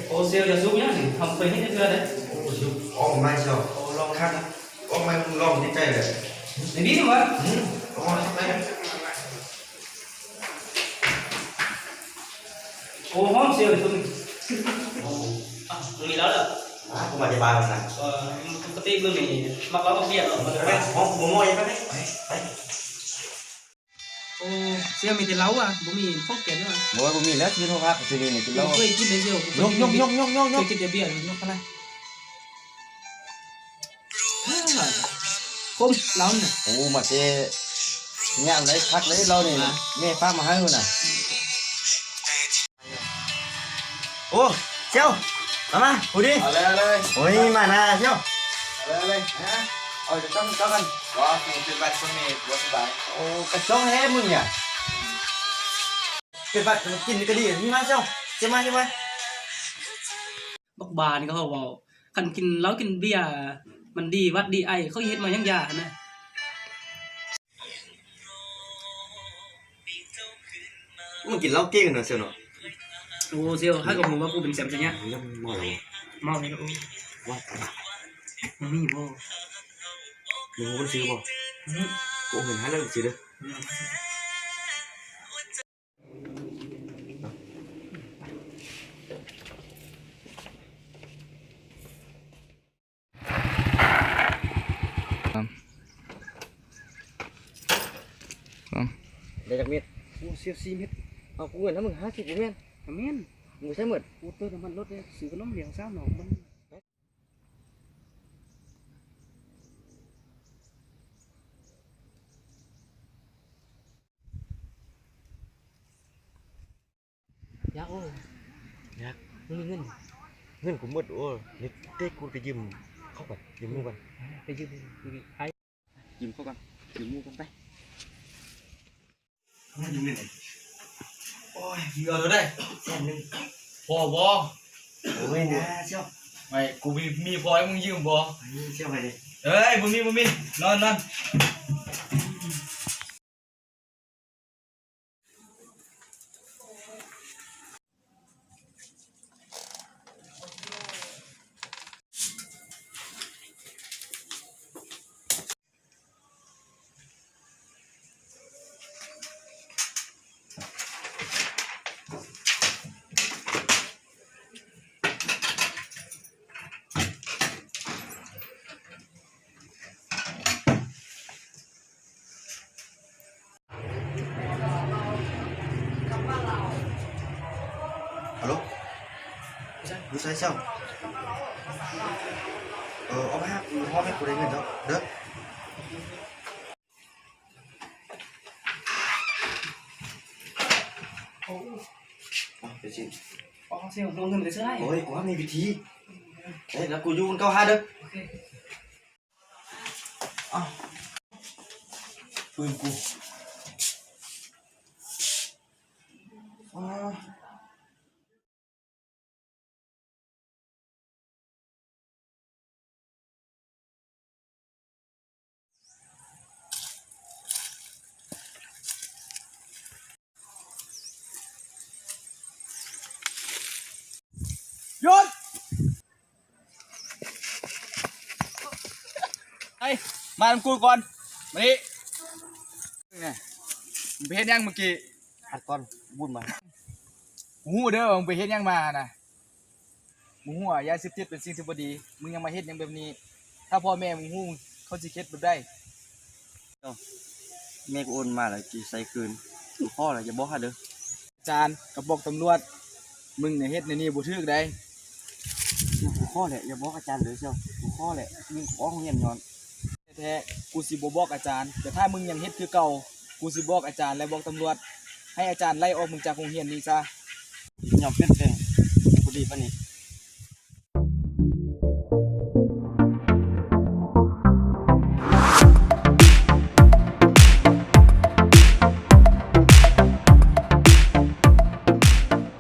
ô siêu giờ xuống nhá không phải hết chưa đấy ô chịu ô mai sao ô long khăn ô mai long đi chơi đấy để biết không ạ ô đây ô hóm siêu thì tôi nghĩ đó là cô mà đi bài này cái tim tôi này mặc áo bọc điện rồi mà đấy không muốn ngồi vậy đấy đấy ô siêu mình thì lấu à bố mình phốt kén nữa mỗi bữa mình lết như thôi thì mình này lâu tôi chín đấy siêu nhông tôi chín tiền biển nó cái này không lấu này ô mà cái nhạc đấy khác đấy lâu này nghe phát mà hay hơn à ô siêu mama ngồi đi Đây. ôi mà nè siêu Đây. ôi cho con Wah, mungkin buat sini, buat sebang. ô cái chó hếtมึงnhỉ cái vật nóกินcái gì nhưng mà sao xem maiบกบานี่เขาบอกคันกินแล้วกินเบียร์มันดีวัดดีไอเขาเฮ็ดมายังยานะ มึงกินเหล้าเก่งเหรอเสี่ยวเนาะ โอ้เซียวให้กับผมว่ากูเป็นแซมซะเนี้ย ยังมอเลย เมาเลยโอ้ ว่า มันมีบ่ มึงรู้ซื้อบ่กูเห็นให้แล้วซื้อเด้อได้จากเม็ดกูเสีย4 เม็ดเอากูเงินแล้วมึง50กูแม่น แม่น มึงใช้หมด กูเติมน้ำมันรถเลยซื้อขนมเลี้ยงสาวหนองมันยักษ์โอ้ยักษ์มึงมีเงิน เงินกูหมดโอ้นี่เต้กูไปยืมเข้าก่อนยืมมึงก่อน ไปยืมใคร ยืมเข้าก่อนยืมมึงก่อนไปเงินยืมเงินโอ้ยเยอะเลย100,000 พอบ่ โอ้ยนะเชี่ยว ไม่กูมีพอให้มึงยืมบ่ เชี่ยวไปดิ เอ้ยบ่มีนอน ฮัลโหลรู้ใช่เชี่ยวเอาไปครับพ่อแม่กูได้เงินแล้วเด้อไปสิ อ๋อเซียวลงเงินไปซื้อได้ โอ้ยกูว่ามีวิธีเอ้ยแล้วกูอยู่กัน95เด้ออ้าวปืนกูอ๋อหยุดไอ้มาทำกูก่อนมานี่เนี่ยมึงไปเฮ็ดยังเมื่อกี้ หัดก่อนบุญมา กูฮู้เด้อมึงไปเฮ็ดยังมานะมึงฮู้ว่ายาเสพติดเป็นสิ่งที่บ่ดีมึงยังมาเฮ็ดหยังแบบนี้ ถ้าพ่อแม่มึงฮู้เขาสิเฮ็ดบ่ได้ แม่กูโอนมาแล้วกี่ใส่คืนพ่ออะไรจะบอกให้เด้อ อาจารย์กับบอกตำรวจมึงเนี่ยเฮ็ดในนี่บ่ถูกได้ กูข้อแหละอย่าบอกอาจารย์เลยเชียวกูข้อแหละมึงขอของเงียบย้อน แท้ๆกูสิบ่บอกอาจารย์แต่ถ้ามึงยังเฮ็ดคือเก่ากูสิบอกอาจารย์และบอกตำรวจให้อาจารย์ไล่ออกมึงจากโรงเรียนนี้ซะ ยอมเปลี่ยนแปลงกูดีป่ะนี่